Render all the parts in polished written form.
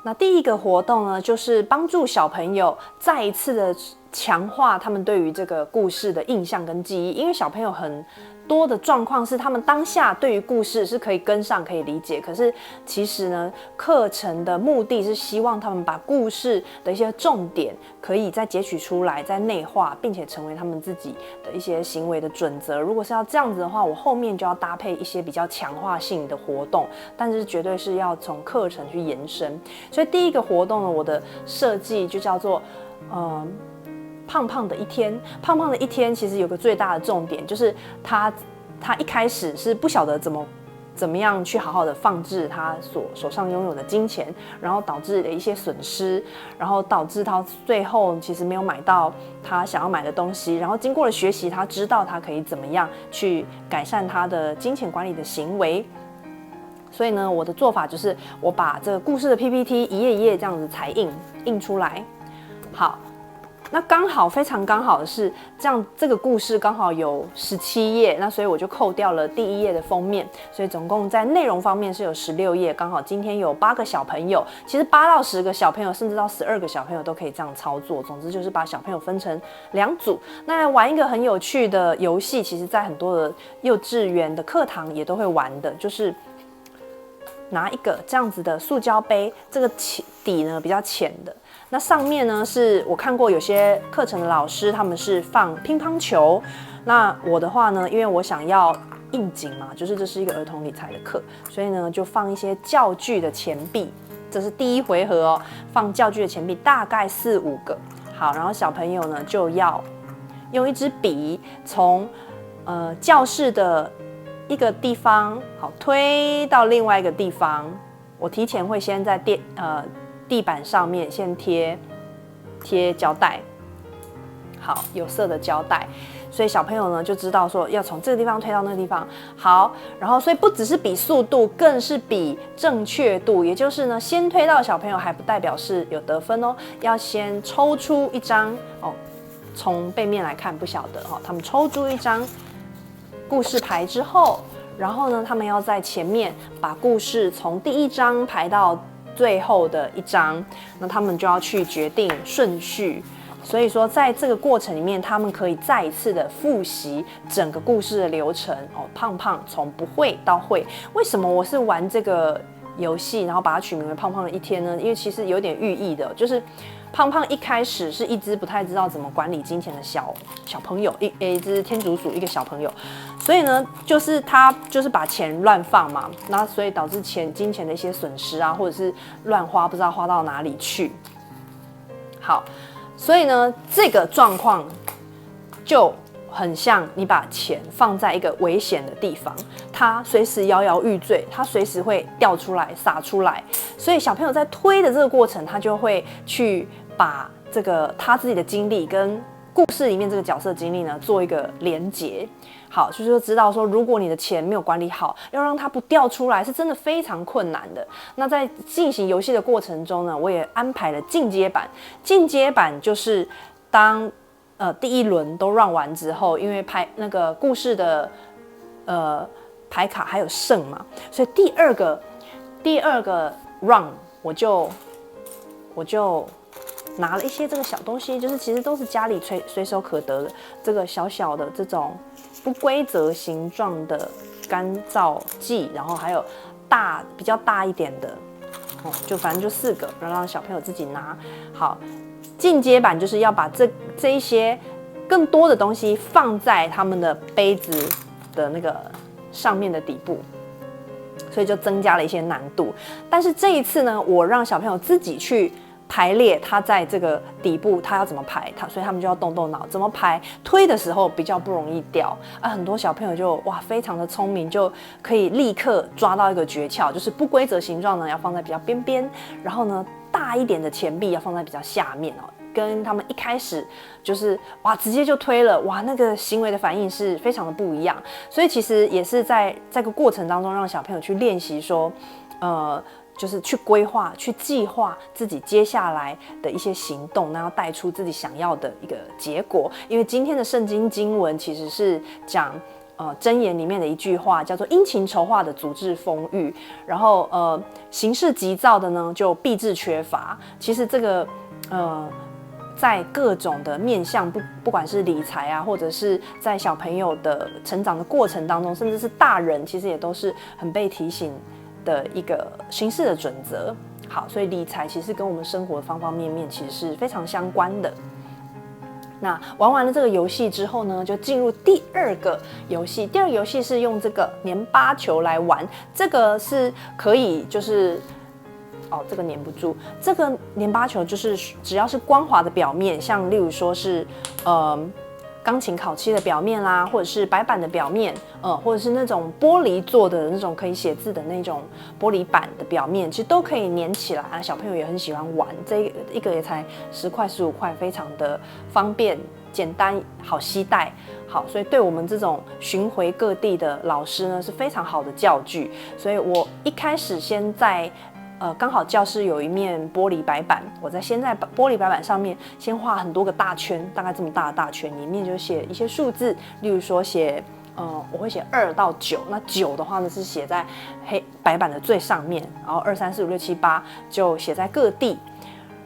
那第一个活动呢，就是帮助小朋友再一次的强化他们对于这个故事的印象跟记忆，因为小朋友很多的状况是他们当下对于故事是可以跟上可以理解，可是其实呢，课程的目的是希望他们把故事的一些重点可以再截取出来，再内化，并且成为他们自己的一些行为的准则。如果是要这样子的话，我后面就要搭配一些比较强化性的活动，但是绝对是要从课程去延伸。所以第一个活动呢，我的设计就叫做胖胖的一天。胖胖的一天其实有个最大的重点，就是他一开始是不晓得怎么样去好好的放置他手上拥有的金钱，然后导致了一些损失，然后导致他最后其实没有买到他想要买的东西。然后经过了学习，他知道他可以怎么样去改善他的金钱管理的行为。所以呢，我的做法就是我把这个故事的 PPT 一页一页这样子裁印出来。好，那刚好非常刚好的是，这个故事刚好有17页，那所以我就扣掉了第1页的封面，所以总共在内容方面是有16页。刚好今天有8个小朋友，其实8到10个小朋友，甚至到12个小朋友都可以这样操作。总之就是把小朋友分成2组，那玩一个很有趣的游戏，其实在很多的幼稚园的课堂也都会玩的，就是拿一个这样子的塑胶杯，这个底呢比较浅的，那上面呢是我看过有些课程的老师他们是放乒乓球，那我的话呢，因为我想要应景嘛，就是这是一个儿童理财的课，所以呢就放一些教具的钱币，这是第1回合哦，放教具的钱币大概4、5个。好，然后小朋友呢就要用一支笔从教室的一个地方，好推到另外一个地方。我提前会先在地板上面先贴胶带，好，有色的胶带，所以小朋友呢就知道说要从这个地方推到那个地方。好，然后所以不只是比速度，更是比正确度，也就是呢，先推到的小朋友还不代表是有得分哦，要先抽出一张哦，从背面来看不晓得哦，他们抽出一张故事牌之后，然后呢，他们要在前面把故事从第1章排到最后的1章，那他们就要去决定顺序。所以说，在这个过程里面，他们可以再一次的复习整个故事的流程哦。胖胖从不会到会，为什么我是玩这个游戏，然后把它取名为胖胖的一天呢？因为其实有点寓意的，就是胖胖一开始是一只不太知道怎么管理金钱的小朋友，一只天竺鼠，一个小朋友，所以呢，就是他就是把钱乱放嘛，那所以导致金钱的一些损失啊，或者是乱花，不知道花到哪里去。好。所以呢，这个状况就很像你把钱放在一个危险的地方，它随时摇摇欲坠，它随时会掉出来、洒出来。所以小朋友在推的这个过程，他就会去把这个他自己的经历跟故事里面这个角色经历呢做一个连结。好，就是知道说，如果你的钱没有管理好，要让它不掉出来，是真的非常困难的。那在进行游戏的过程中呢，我也安排了进阶版。进阶版就是当第1轮都 run 完之后，因为那个故事的牌卡还有剩嘛，所以第二个 run 我就拿了一些这个小东西，就是其实都是家里随手可得的这个小小的这种不规则形状的干燥剂，然后还有比较大一点的，就反正就4个，然后让小朋友自己拿。好，进阶版就是要把这一些更多的东西放在他们的杯子的那个上面的底部，所以就增加了一些难度。但是这一次呢，我让小朋友自己去排列他在这个底部他要怎么排，所以他们就要动动脑怎么排，推的时候比较不容易掉啊。很多小朋友就非常的聪明，就可以立刻抓到一个诀窍，就是不规则形状呢要放在比较边边，然后呢大一点的钱币要放在比较下面哦。跟他们一开始就是直接就推了那个行为的反应是非常的不一样。所以其实也是在这个过程当中让小朋友去练习说就是去规划、去计划自己接下来的一些行动，那要带出自己想要的一个结果。因为今天的圣经经文其实是讲箴言里面的一句话，叫做殷勤筹划的足智丰裕，然后行事急躁的呢就必致缺乏。其实这个在各种的面向，不管是理财啊，或者是在小朋友的成长的过程当中，甚至是大人，其实也都是很被提醒的一个行事的准则。好，所以理财其实跟我们生活的方方面面其实是非常相关的。那玩完了这个游戏之后呢，就进入第二个游戏。第二个游戏是用这个粘巴球来玩，这个是可以就是这个粘不住。这个粘巴球就是只要是光滑的表面，像例如说是钢琴烤漆的表面啦，或者是白板的表面，或者是那种玻璃做的那种可以写字的那种玻璃板的表面，其实都可以粘起来。小朋友也很喜欢玩，这一个也才10块15块，非常的方便、简单、好携带。好，所以对我们这种巡回各地的老师呢，是非常好的教具。所以我一开始先在刚好教室有一面玻璃白板，我先在玻璃白板上面先画很多个大圈，大概这么大的大圈，里面就写一些数字，例如说写我会写2到9，那9的话呢是写在白板的最上面，然后2、3、4、5、6、7、8就写在各地，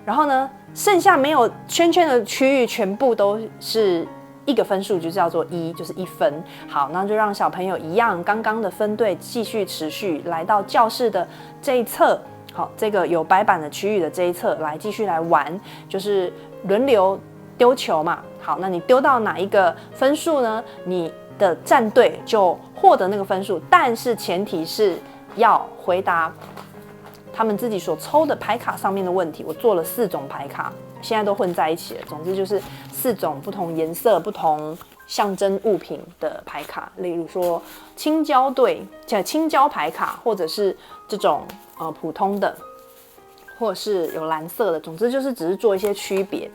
然后呢剩下没有圈圈的区域全部都是1个分数，就叫做1，就是1分。好，那就让小朋友一样刚刚的分队继续持续来到教室的这一侧。好，这个有白板的区域的这一侧来继续来玩，就是轮流丢球嘛。好，那你丢到哪一个分数呢？你的战队就获得那个分数，但是前提是要回答他们自己所抽的牌卡上面的问题。我做了4种牌卡，现在都混在一起了。总之就是4种不同颜色、不同象征物品的牌卡，例如说青椒牌卡，或者是这种普通的，或者是有蓝色的，总之就是只是做一些区别。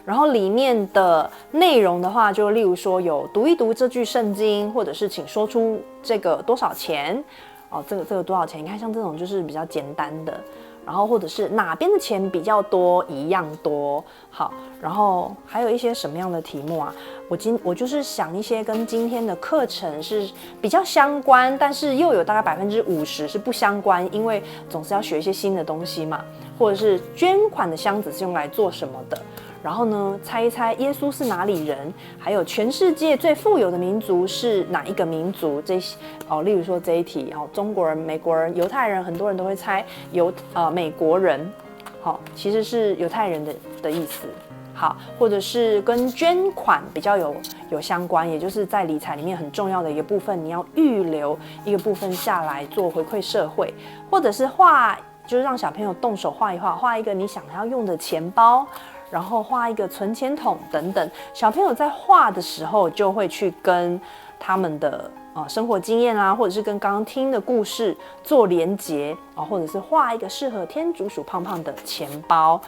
然后里面的内容的话，就例如说有读一读这句圣经，或者是请说出这个多少钱这个多少钱？你看像这种就是比较简单的。然后或者是哪边的钱比较多，一样多。好，然后还有一些什么样的题目啊？我就是想一些跟今天的课程是比较相关，但是又有大概50%是不相关，因为总是要学一些新的东西嘛。或者是捐款的箱子是用来做什么的？然后呢，猜一猜耶稣是哪里人？还有全世界最富有的民族是哪一个民族？这些例如说这一题，中国人、美国人、犹太人，很多人都会猜美国人，其实是犹太人的意思。好，或者是跟捐款比较有相关，也就是在理财里面很重要的一个部分，你要预留一个部分下来做回馈社会，或者是就是让小朋友动手画一个你想要用的钱包。然后画一个存钱筒等等，小朋友在画的时候就会去跟他们的生活经验啊，或者是跟刚刚听的故事做连结或者是画一个适合天竺鼠胖胖的钱包，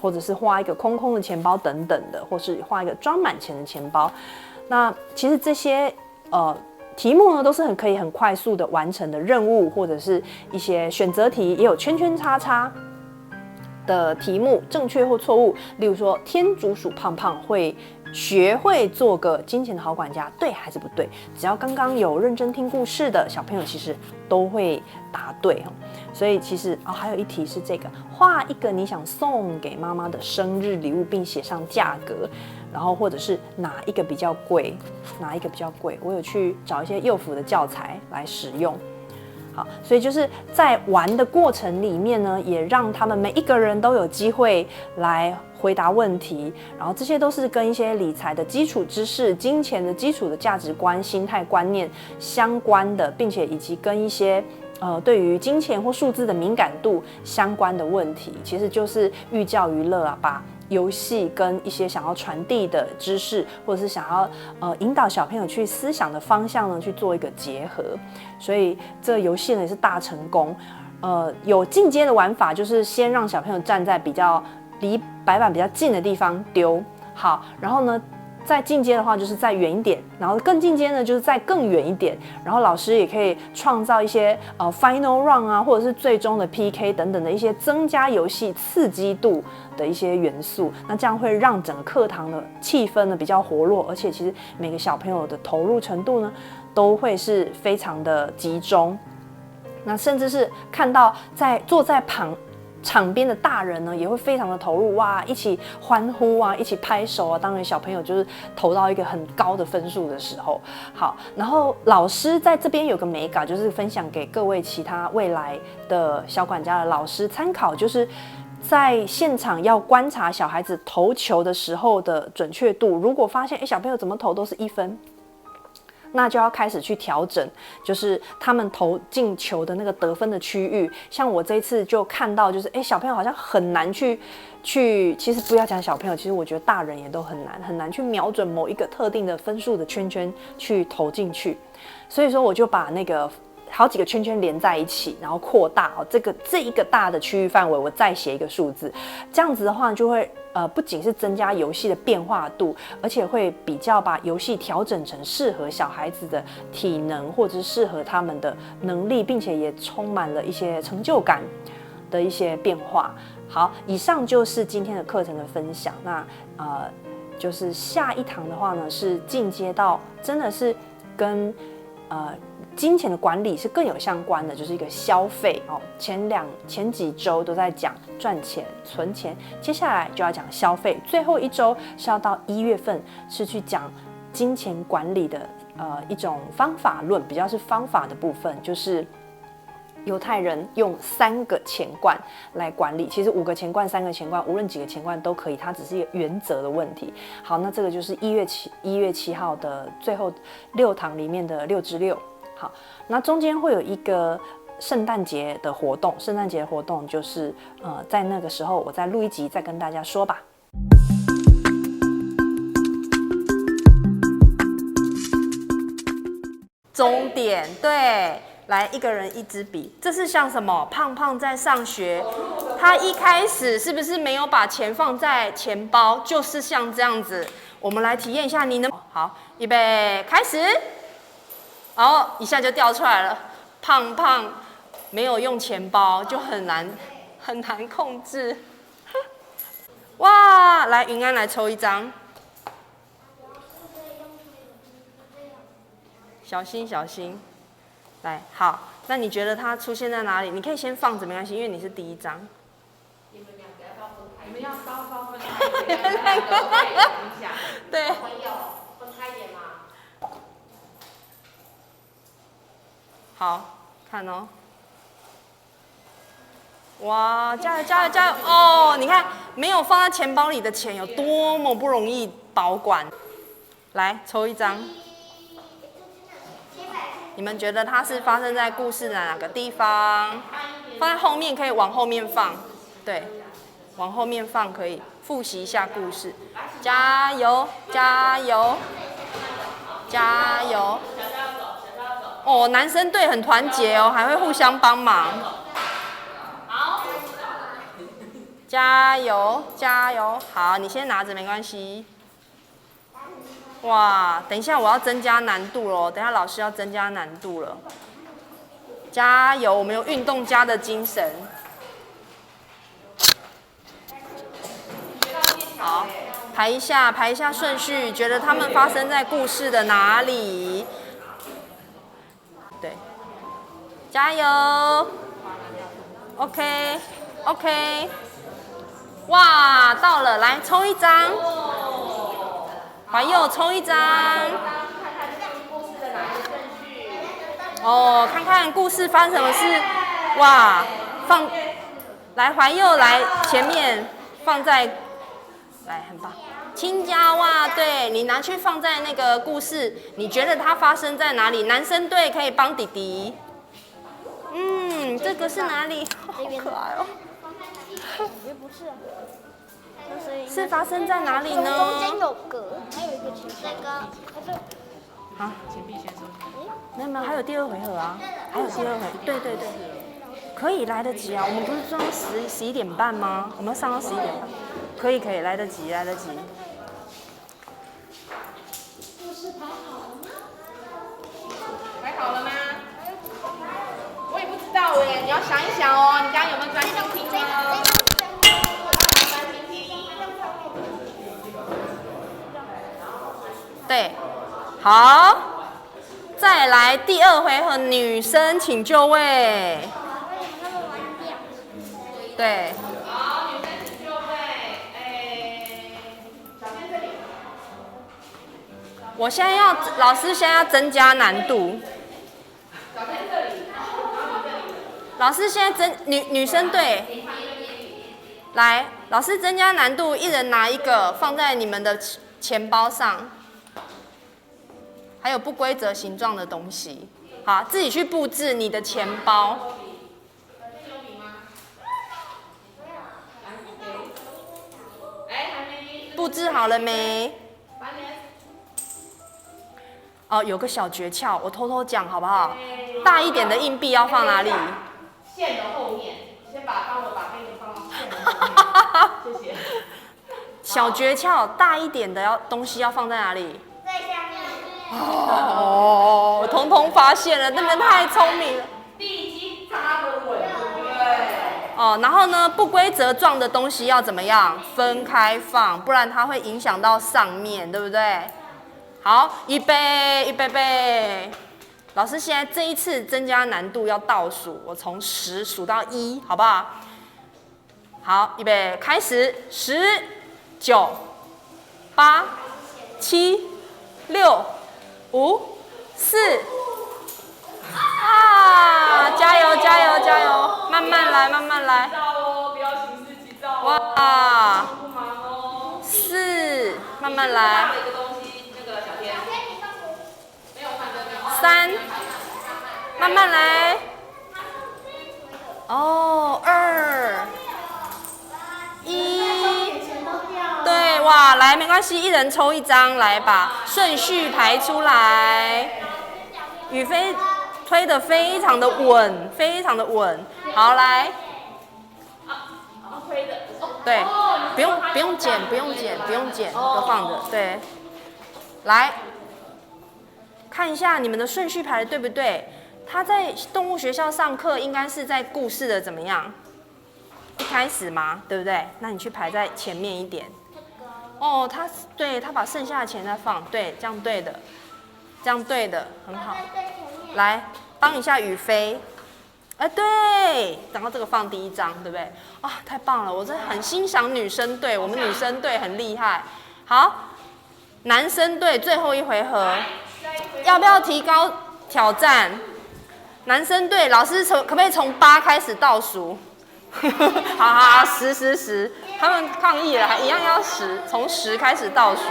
或者是画一个空空的钱包等等的，或是画一个装满钱的钱包。那其实这些题目呢，都是可以很快速的完成的任务，或者是一些选择题，也有圈圈叉叉的题目，正确或错误。例如说，天竺鼠胖胖会学会做个金钱的好管家，对还是不对？只要刚刚有认真听故事的小朋友，其实都会答对。所以其实还有一题是这个，画一个你想送给妈妈的生日礼物，并写上价格，然后或者是哪一个比较贵，我有去找一些幼辅的教材来使用。好，所以就是在玩的过程里面呢，也让他们每一个人都有机会来回答问题，然后这些都是跟一些理财的基础知识、金钱的基础的价值观、心态观念相关的，并且以及跟一些对于金钱或数字的敏感度相关的问题，其实就是寓教于乐啊，把游戏跟一些想要传递的知识，或者是想要引导小朋友去思想的方向呢，去做一个结合。所以这个游戏呢也是大成功。有进阶的玩法，就是先让小朋友站在比较离白板比较近的地方丢，好，然后呢再进阶的话就是再远一点，然后更进阶呢就是再更远一点，然后老师也可以创造一些final run 啊，或者是最终的 PK 等等的一些增加游戏刺激度的一些元素，那这样会让整个课堂的气氛呢比较活络，而且其实每个小朋友的投入程度呢都会是非常的集中。那甚至是看到坐在场边的大人呢，也会非常的投入，哇，一起欢呼啊，一起拍手啊。当然，小朋友就是投到一个很高的分数的时候，好，然后老师在这边有个美感，就是分享给各位其他未来的小管家的老师参考，就是在现场要观察小孩子投球的时候的准确度。如果发现小朋友怎么投都是1分。那就要开始去调整，就是他们投进球的那个得分的区域。像我这一次就看到，就是小朋友好像很难去，其实不要讲小朋友，其实我觉得大人也都很难去瞄准某一个特定的分数的圈圈去投进去。所以说，我就把那个好几个圈圈连在一起，然后扩大这一个大的区域范围，我再写一个数字，这样子的话就会不仅是增加游戏的变化度，而且会比较把游戏调整成适合小孩子的体能，或者是适合他们的能力，并且也充满了一些成就感的一些变化。好，以上就是今天的课程的分享。那就是下一堂的话呢，是进阶到真的是跟金钱的管理是更有相关的，就是一个消费哦。前几周都在讲赚钱、存钱，接下来就要讲消费，最后一周是要到1月份是去讲金钱管理的一种方法论，比较是方法的部分，就是犹太人用3个钱罐来管理，其实5个钱罐、3个钱罐，无论几个钱罐都可以，它只是一个原则的问题。好，那这个就是1月7号的最后6堂里面的6之6。好，那中间会有一个圣诞节的活动，圣诞节的活动就是在那个时候我再录一集再跟大家说吧。终点，对，来一个人一支笔，这是像什么？胖胖在上学，他一开始是不是没有把钱放在钱包？就是像这样子，我们来体验一下，你能好，预备，开始。然后一下就掉出来了，胖胖没有用钱包就很难控制。哇，来云安来抽一张，小心小心。来，好，那你觉得它出现在哪里？你可以先放着没关系，因为你是第一张。你们两个要不要分开？你们要稍稍分开一点，对。朋友分开一点嘛。好，看哦。哇，加油加油加油！哦，你看没有放在钱包里的钱有多么不容易保管。来，抽一张。你们觉得它是发生在故事的哪个地方？放在后面可以往后面放，对，往后面放可以复习一下故事。加油加油加油！哦，男生队很团结哦，还会互相帮忙。好，加油加油！好，你先拿着没关系。哇，等一下我要增加难度咯，等一下老师要增加难度了。加油，我们有运动家的精神。好，排一下顺序，觉得他们发生在故事的哪里？对，加油 ！OK， 哇，到了，来抽一张。怀佑抽一张。哦，看看故事发生什么事。哇，来怀佑来前面放在，来很棒。青椒哇，对你拿去放在那个故事，你觉得它发生在哪里？男生队可以帮弟弟。这个是哪里？好可爱哦。不是。是发生在哪里呢？中间有格，还有一个那个。好，请闭先说。没有，还有第2回合啊，还有第2回合。对，可以来得及啊。我们不是说11点半吗？我们要上到11点半。可以，来得及。故事排好了吗？排好了吗？我也不知道哎，你要想一想哦，你刚刚有没有专心听呢？对，好，再来第2回合，女生请就位。对。好，女生请就位。小天这里。老师现在要增加难度。小天这里。老师现在女生队。来，老师增加难度，一人拿一个放在你们的钱包上。还有不规则形状的东西，好，自己去布置你的钱包。布置好了没？哦，有个小诀窍，我偷偷讲好不好？大一点的硬币要放哪里？线的后面，帮我把那个放到线的后面。谢谢。小诀窍，大一点的东西要放在哪里？在下面。哦，彤彤发现了，那边太聪明了。地基扎得稳，对不对？哦，然后呢，不规则状的东西要怎么样？分开放，不然它会影响到上面，对不对？好，预备。老师现在这一次增加难度要倒数，我从10数到1，好不好？好，预备，开始，10、9、8、7、6、5、4。啊！加油！慢慢来。急躁哦，不要行事急躁哦。哇不忙哦。 4，慢慢来。一个东西，那个小天。没有换的。 3，慢慢来。哦，2、1。对，哇，来，没关系，一人抽一张，来把顺序排出来。宇飞推得非常的稳，好，来。推的。对，不用剪，都放着。对，来看一下你们的顺序排的对不对？他在动物学校上课，应该是在故事的怎么样？一开始吗？对不对？那你去排在前面一点。哦，他把剩下的钱再放，对，这样对的，很好。来，帮一下宇飞。对，然后这个放第一张，对不对？啊，太棒了！我真的很欣赏女生队，我们女生队很厉害。好，男生队最后一回合，要不要提高挑战？男生队，老师可不可以从8开始倒数？好，10，他们抗议了，一样要10，从10开始倒数。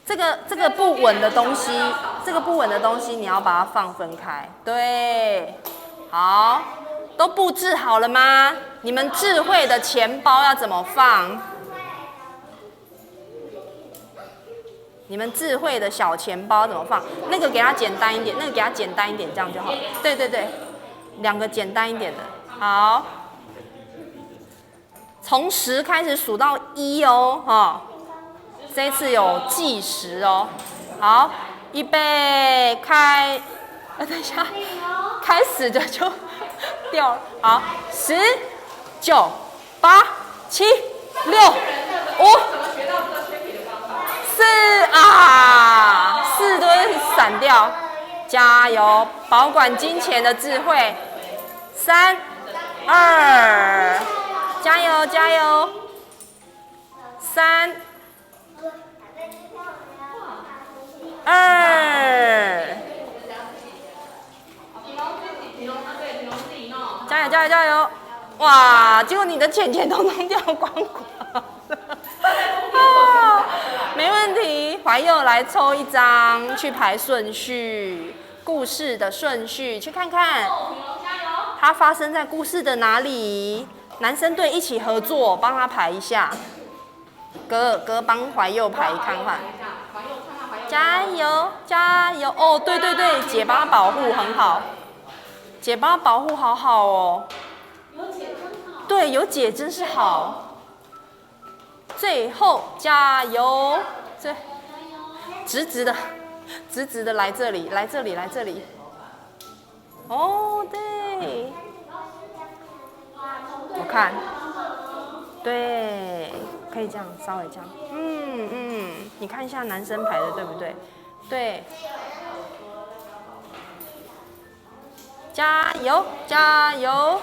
这个不稳的东西，你要把它放分开。对，好，都布置好了吗？你们智慧的钱包要怎么放？你们智慧的小钱包怎么放？那个给它简单一点，这样就好。对，2个简单一点的。好，从10开始数到1哦，这一次有计时哦。好，预备，开。等一下，开始的就掉了。好，10、9、8、7、6、5。4啊，4都会闪掉，加油！保管金钱的智慧。3、2，加油！3、2，加油！哇，结果你的钱通通掉光光。没问题，怀佑来抽一张，去排顺序，故事的顺序，去看看它发生在故事的哪里。男生队一起合作，帮他排一下。哥帮怀佑排看看。加油！哦，对，姐帮他保护很好，姐帮他保护好好哦。对，有姐真是好。最后加油！直直的来这里。哦，对，我看，对，可以这样，稍微这样，你看一下男生排的对不对？对。加油，加油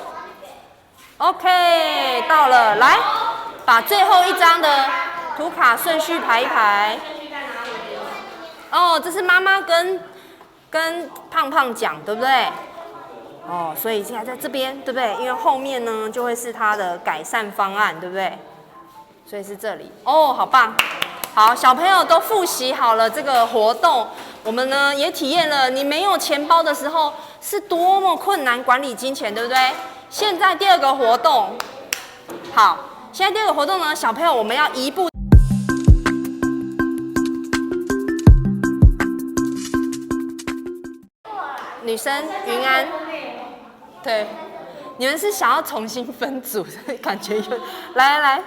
！OK， 到了，来，把最后一张的图卡顺序排一排。哦，这是妈妈跟胖胖讲，对不对？哦，所以现在在这边，对不对？因为后面呢就会是他的改善方案，对不对？所以是这里。哦，好棒！好，小朋友都复习好了这个活动，我们呢也体验了你没有钱包的时候是多么困难管理金钱，对不对？现在第二个活动，好，现在第二个活动呢，小朋友我们要移步。女生云安，对，你们是想要重新分组，感觉有，来，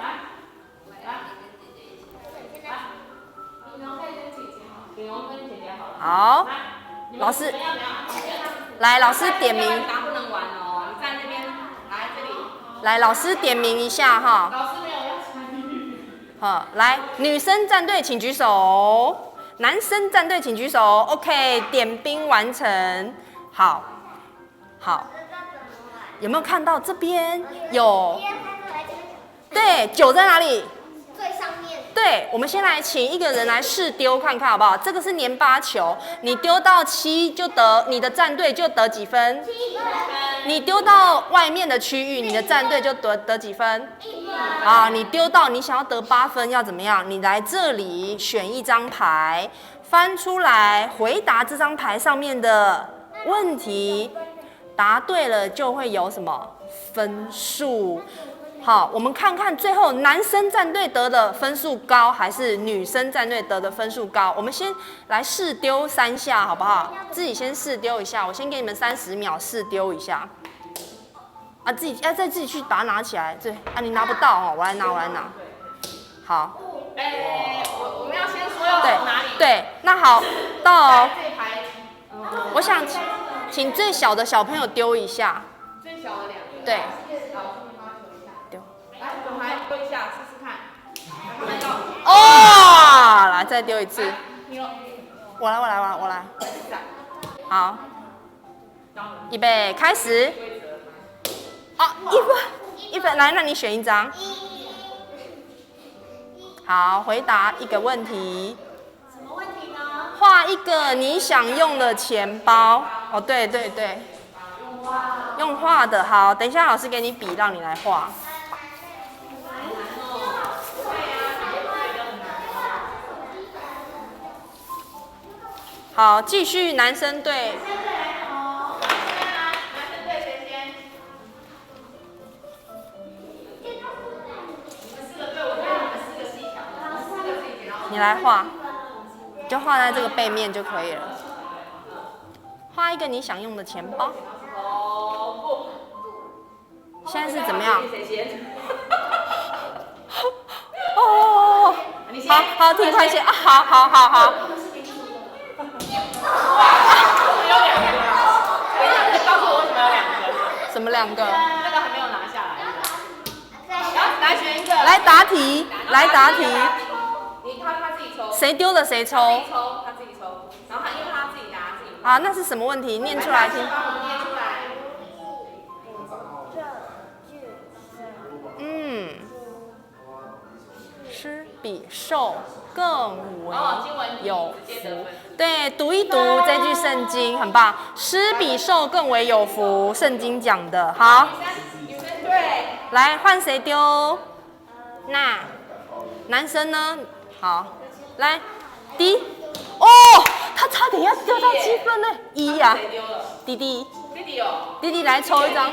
好，老师，来，老师点名，不能玩哦，你站那边，来这里，来，老师点名一下哈，老师没有要参与，好，来，女生战队请举手，男生战队请举手 ，OK， 点兵完成。好，有没有看到这边有？对，酒在哪里？最上面。对，我们先来请一个人来试丢看看好不好？这个是黏巴球，你丢到7就得，你的战队就得几分？7分。你丢到外面的区域，你的战队就得几分？1分。啊，你丢到你想要得8分要怎么样？你来这里选一张牌，翻出来回答这张牌上面的问题，答对了就会有什么分数？好，我们看看最后男生战队得的分数高，还是女生战队得的分数高？我们先来试丢3下，好不好？自己先试丢一下，我先给你们30秒试丢一下。啊，自己要再自己去把它拿起来。对，啊，你拿不到哦，我来拿。好。我们要先说要从哪里？对，那好，到这一排。我想请最小的小朋友丢一下。最小的2个。对。丢。来，我们来丢一下试试看。哦，来再丢一次。我来。好，预备开始。啊，1分，来，那你选一张。好，回答一个问题。什么问题呢？画一个你想用的钱包。哦，对，用画的。好，等一下老师给你笔，让你来画。好，继续男生队。你来画，就画在这个背面就可以了。画一个你想用的钱包。现在是怎么样？哦，好，挺快些啊！好。告诉我为什么有2个？什么2个？那个还没有拿下来。来选一个。来答题。他自己抽。谁丢的谁抽。他自己抽。然后因为他自己答自己。啊，那是什么问题？念出来听。帮我们念出来。施比受更为有福。对，读一读这句圣经，很棒。施比受更为有福，圣经讲的。好，来换谁丢？那男生呢？好，来D。哦，他差点要丢到积分呢。1呀。弟弟哦。弟弟来抽一张。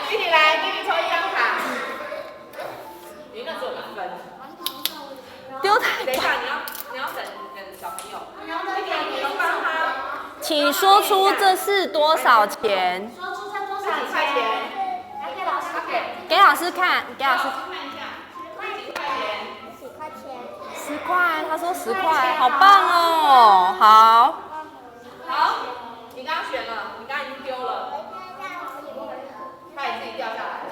弟弟来，弟弟抽一张卡。你那只有1分。丢太。等一下，你要等小朋友。弟弟，你能帮他？请说出这是多少钱？说出这多少10块钱。来给老师看。给老师看，给老师看。看一下，10块钱。 10块钱。 10块，他说10块，好棒哦！好，你刚刚选了，你刚刚已经丢了，他也自己掉下来了。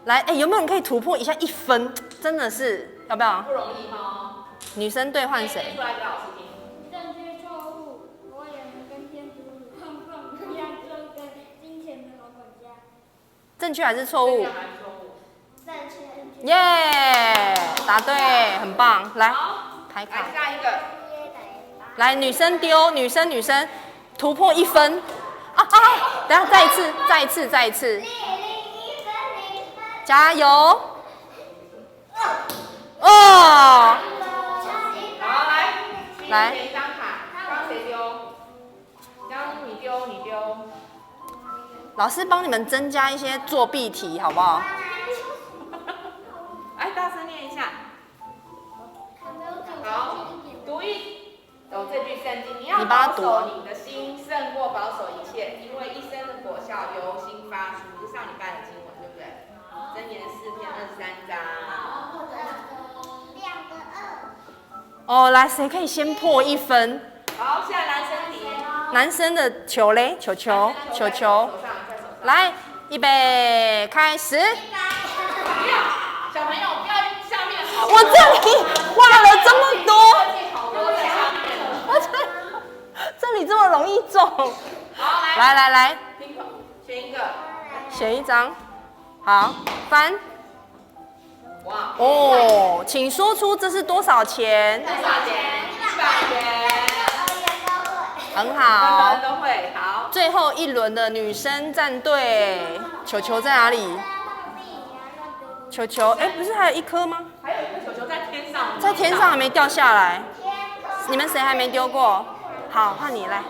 来，有没有人可以突破一下1分？真的是要不要？不容易哈。女生队换谁？出来给老师听。正确错误，我也能跟天竺鼠胖胖一样做个金钱的好管家。正确还是错误？正确。耶，答对，很棒。来，开卡。来下一个。来，女生丢，女生突破1分。等下再一次，加油！哦，好，来选一张卡，刚谁丢？刚你丢。老师帮你们增加一些作弊题，好不好？来，大声念一下。好，读有这句圣经，你要保守你的心胜过保守一切，因为一生的果效由心发出，这是上礼拜的经文，对不对？箴言4篇23章。哦，来，谁可以先破1分？好，现在男生题。男生的球嘞，球，手上。来，预备，开始。小朋友不要下面。我这里画了这么多。这里这么容易中，好，来，选一个，选一张，好，翻。哇，哦，请说出这是多少钱？多少钱？100元。很好，很多人都会，好。最后一轮的女生战队，球球在哪里？球球，哎，不是还有一颗吗？还有一个球球在天上，在天上还没掉下来。你们谁还没丢过？好，换你来。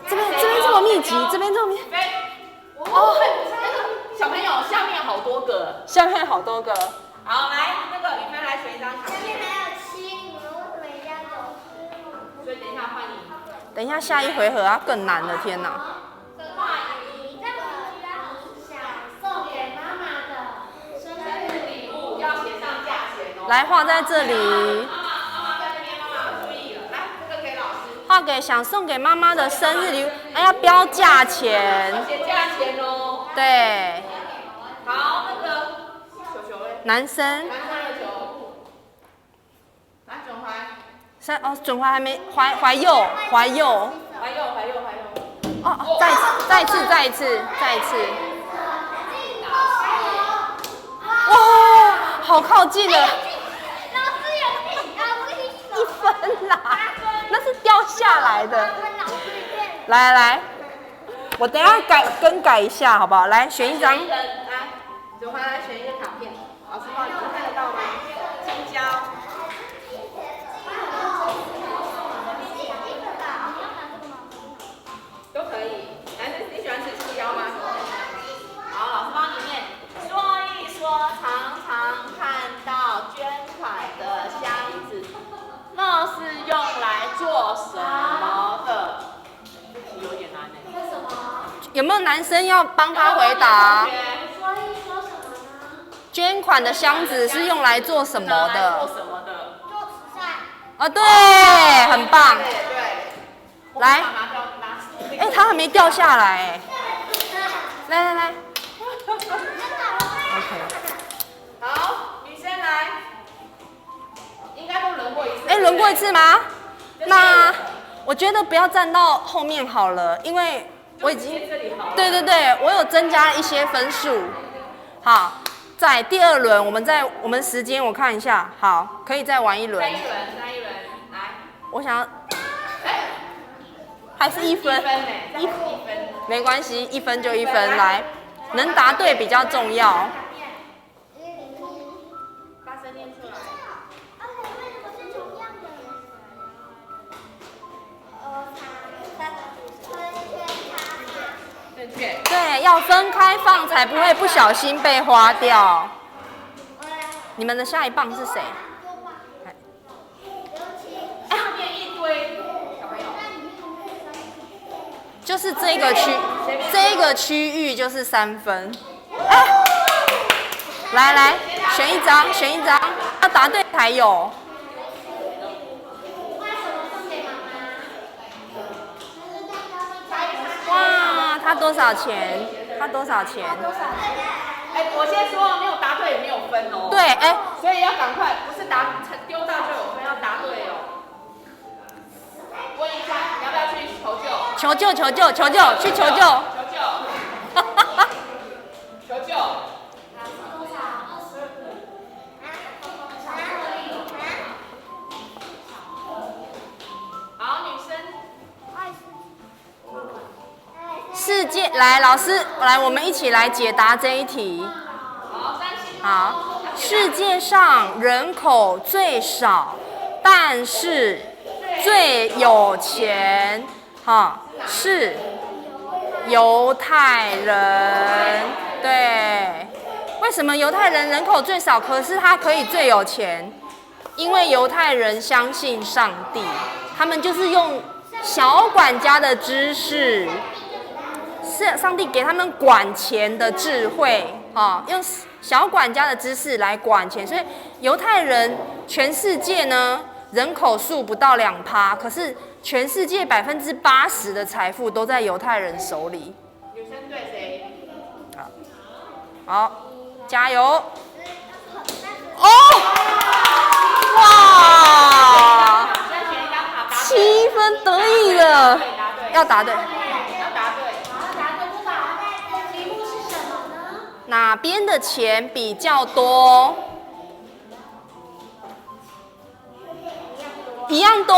这边这么密集，这边这么密。哦，小朋友下面好多个。下面好多个。好，来那个雨芬来选一张卡片。下面还有7，你们为什么一定要走失路？所以等一下换你。等一下下一回合啊，更难了，天哪！画一个你想送给妈妈的生日礼物，要写上价钱哦。来画在这里。妈妈在那边，妈妈注意了。来，这个给老师。画给想送给妈妈的生日礼物，哎，要标价钱。写价钱哦。对。好，那个球球嘞。男生。男生的球。来，准怀。准怀还没怀右。怀右。哦，再一次。哇，好靠近了。1分啦，那是掉下来的。来，我等一下更改一下，好不好？来，选一张。来，准怀来选一个卡片。老师帮你看得到吗？青椒。都可以。男生你喜欢吃青椒吗？好，老师帮你念。说一说，常常看到捐款的箱子，那是用来做什么的？这题有点难呢。为什么？有没有男生要帮他回答？说一说什么呢？捐款的箱子是用来做什么的？做什么的？做慈善。啊，对，很棒。对。来，哎，它还没掉下来，哎，来。OK。好，女生来，应该都轮过一次。哎，轮过一次吗？那我觉得不要站到后面好了，因为我已经，对，我有增加一些分数。好，在第2轮，我们时间我看一下，好，可以再玩一轮。再一轮，来。我想要，还是1分，1分，没关系，1分就1分，来，能答对比较重要。大声念出来。为什么是同样的？正确。对，要分开放才不会不小心被花掉。你们的下一棒是谁？下面一堆小朋友。就是这个区域就是3分。哎，来，选一张，要答对才有。哇，他多少钱？哎，我先说，没有答对也没有分哦。对，哎，所以要赶快，不是丢到就有分，要答对哦。问一下，你要不要去求救？求救，求救，求救，去求救！求救！求救！好，女生。世界来，老师来，我们一起来解答这一题。好，专心。好，世界上人口最少，但是最有钱，是犹太人。对，为什么犹太人人口最少，可是他可以最有钱？因为犹太人相信上帝，他们就是用小管家的知识。是上帝给他们管钱的智慧，用小管家的知识来管钱，所以犹太人全世界呢人口数不到2%，可是全世界80%的财富都在犹太人手里。女生对谁？好，加油！哦，哇，7分得意了，要答对。哪边的钱比较多？一样多。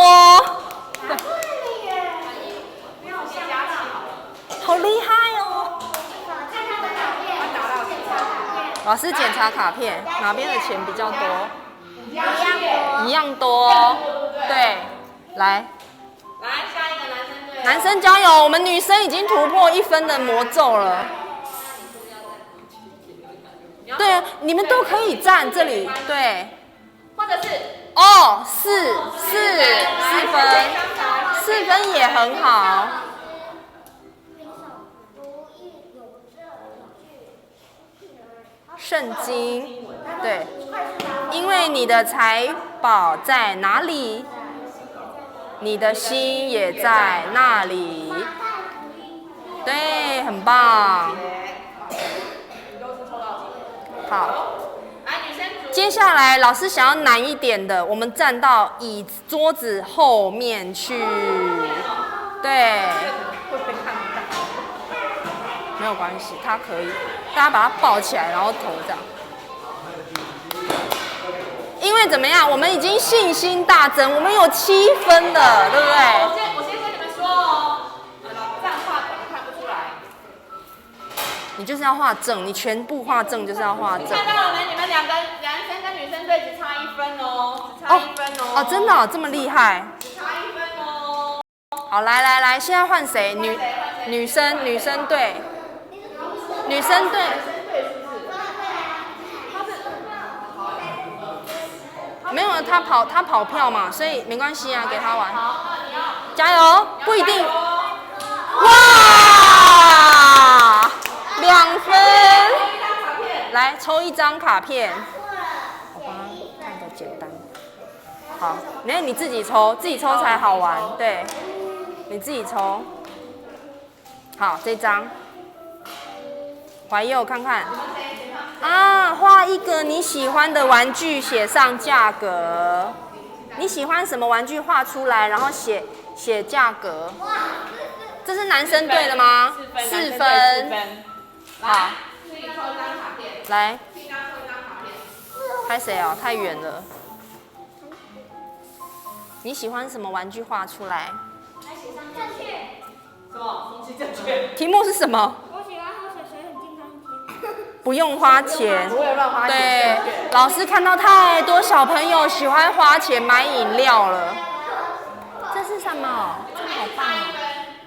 好厉害哦！老师检查卡片，哪边的钱比较多？一样多。对，来。来，下一个男生对。男生加油！我们女生已经突破1分的魔咒了。对啊，你们都可以站这里，对。或者是4分也很好。圣经，对，因为你的财宝在哪里，你的心也在那里。对，很棒。好，接下来老师想要难一点的，我们站到桌子后面去。对，没有关系，他可以，大家把他抱起来，然后头这样。因为怎么样，我们已经信心大增，我们有7分了，对不对？我先跟你们说哦，这样画可能看不出来。你就是要画正，你全部画正就是要画正。看到了没？你们2个男生跟女生队只差1分哦，只差1分哦。哦，真的哦，这么厉害。只差1分哦。好，来，现在换谁？女生队。女生队。没有，他跑票嘛，所以没关系啊，给他玩。加油，不一定。哇，2分。来抽1张卡片。我帮他看个简单。好，你自己抽，自己抽才好玩。对，你自己抽。好，这张。怀佑看看。啊，画一个你喜欢的玩具，写上价格。你喜欢什么玩具？画出来，然后写价格。这是男生队的吗？4分。好。自己抽1张卡片。来。拍谁哦？太远了。你喜欢什么玩具？画出来。来写上正确。什么？空气正确。题目是什么？我喜欢喝水，水很健康一天。不用花钱，不会乱花钱。对，老师看到太多小朋友喜欢花钱买饮料了。这是什么？这好棒哦！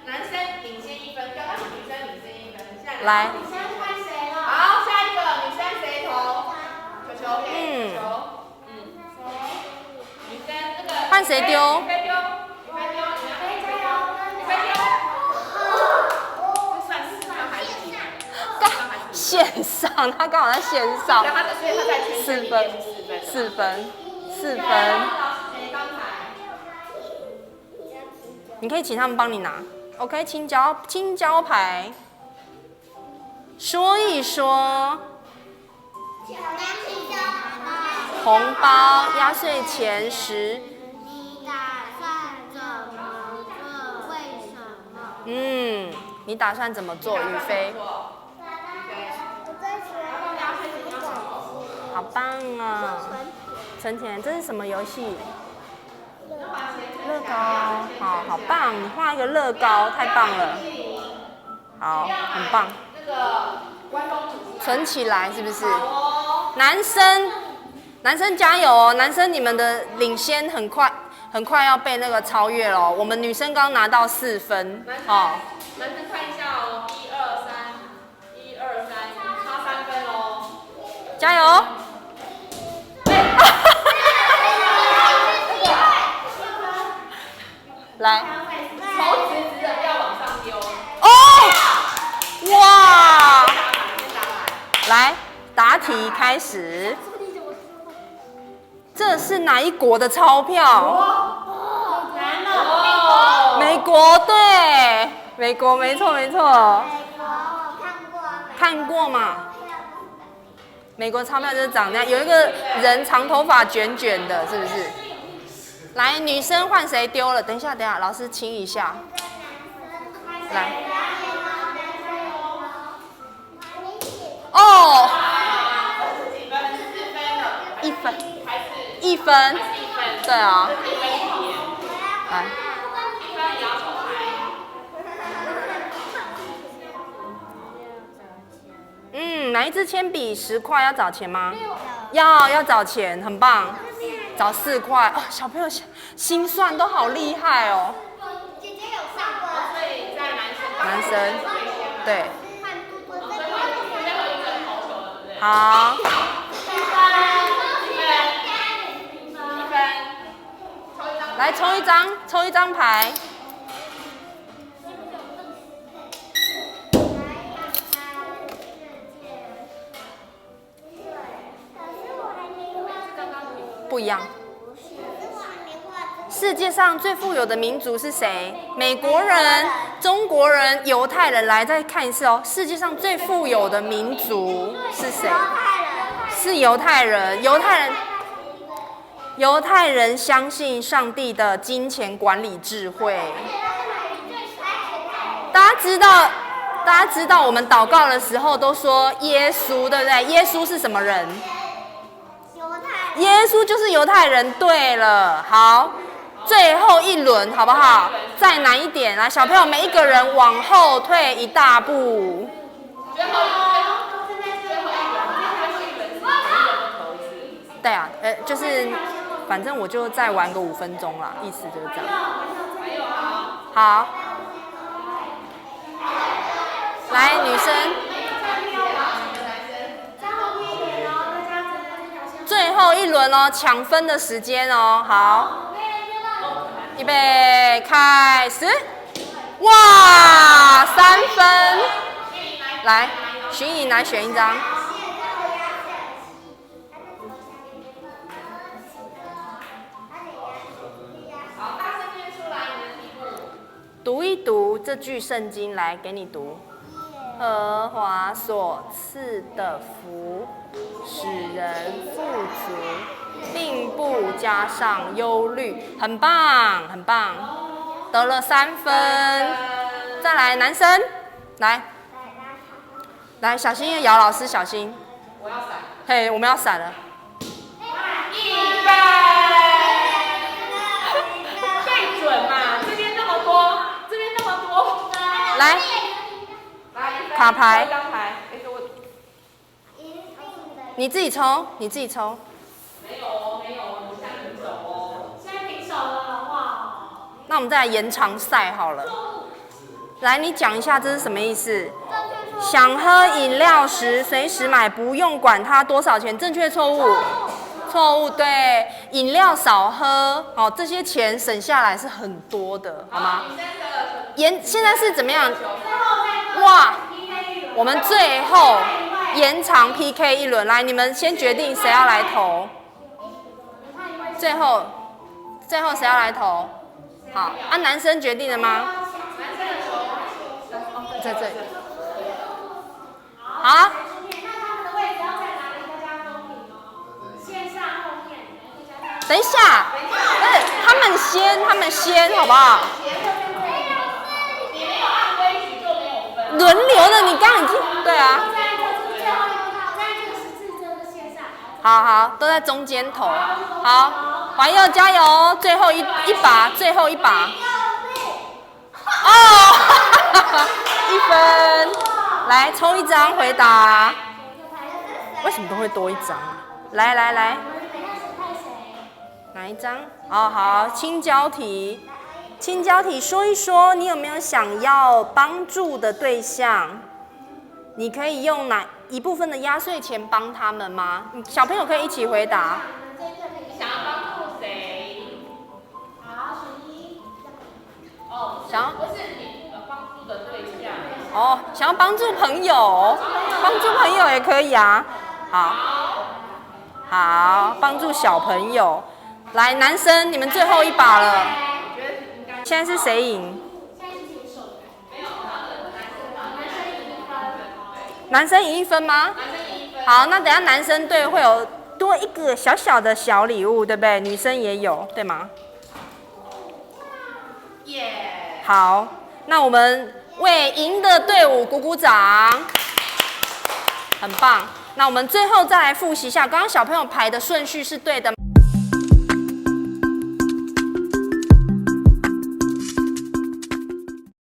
男生领先1分，刚刚是女生领先1分。来。女生换谁了？好，下一个女生谁投？球给球。女生这个。换谁丢？线上，他刚好在线上。4分。你可以请他们帮你拿。OK， 青椒牌。说一说。红包，压岁钱10。你打算怎么做？为什么？你打算怎么做？宇飞，我最喜欢好棒啊！存钱，这是什么游戏？乐高，好棒！你画一个乐高，太棒了。好，很棒。存起来是不是？男生加油哦！男生你们的领先很快要被那个超越了。我们女生刚拿到4分，哦。男生看一下哦，1、2、3，差3分哦。加油！来，抽直直的，不要往上丢。哦，哇！来，答题开始。这是哪一国的钞票？难了。美国，对，美国，没错。美国我看过嘛？美国钞票就是长那样，有一个人长头发卷卷的，是不是？来，女生换谁丢了？等一下，老师清一下。来。哦。1分。对啊。来。哪一支铅笔10块要找钱吗？要找钱，很棒。找4块哦，小朋友心算都好厉害哦。姐姐有上过，所以在男生，对。好。来抽一张牌。不一样。世界上最富有的民族是谁？美国人、中国人、犹太人。来，再看一次哦。世界上最富有的民族是谁？是犹太人。犹太人相信上帝的金钱管理智慧。大家知道我们祷告的时候都说耶稣，对不对？耶稣是什么人？耶稣就是犹太人。对了，好，最后一轮好不好？再难一点，来，小朋友每一个人往后退1大步。对啊，就是反正我就再玩个5分钟啦，意思就是这样。好，来，女生。最后一轮哦，抢分的时间哦。好，预备，开始。哇，3分。来，徐颖来选一张。读一读这句圣经，来给你读。耶和华所赐的福，使人富足，并不加上忧虑。很棒，很棒，得了3分。再来，男生，来，小心姚老师，小心。我要闪。嘿，我们要闪了。1分。对准嘛，这边那么多。来，卡牌。你自己抽。没有，我现在平手哦。现在平手了，好不好？那我们再来延长赛好了。来，你讲一下这是什么意思？想喝饮料时随时买，不用管它多少钱。正确错误？错误，对，饮料少喝，哦，这些钱省下来是很多的，好吗？现在是怎么样？哇，我们最后延长 PK 1轮，来，你们先决定谁要来投。最后谁要来投？好，男生决定了吗？在这里。好。等一下，他们先，好不好？你没有按规矩就没有分。轮流的，你刚刚已经对啊。好，都在中间投。好，怀佑加油，最后一把，最后一把。哦，1分。来抽一张回答。为什么都会多一张？来，哪一张？好，青椒题。青椒题，说一说你有没有想要帮助的对象？你可以用哪一部分的压岁钱帮他们吗？小朋友可以一起回答。你想要帮助谁？好，选一。哦，想要不是你帮助的对象。哦，想要帮助朋友，帮助朋友也可以啊。好，帮助小朋友。来，男生，你们最后一把了。现在是谁赢？男生赢1分吗？好，那等一下男生队会有多一个小小的小礼物，对不对？女生也有，对吗？耶！好，那我们为赢的队伍鼓鼓掌，很棒。那我们最后再来复习一下，刚刚小朋友排的顺序是对的吗？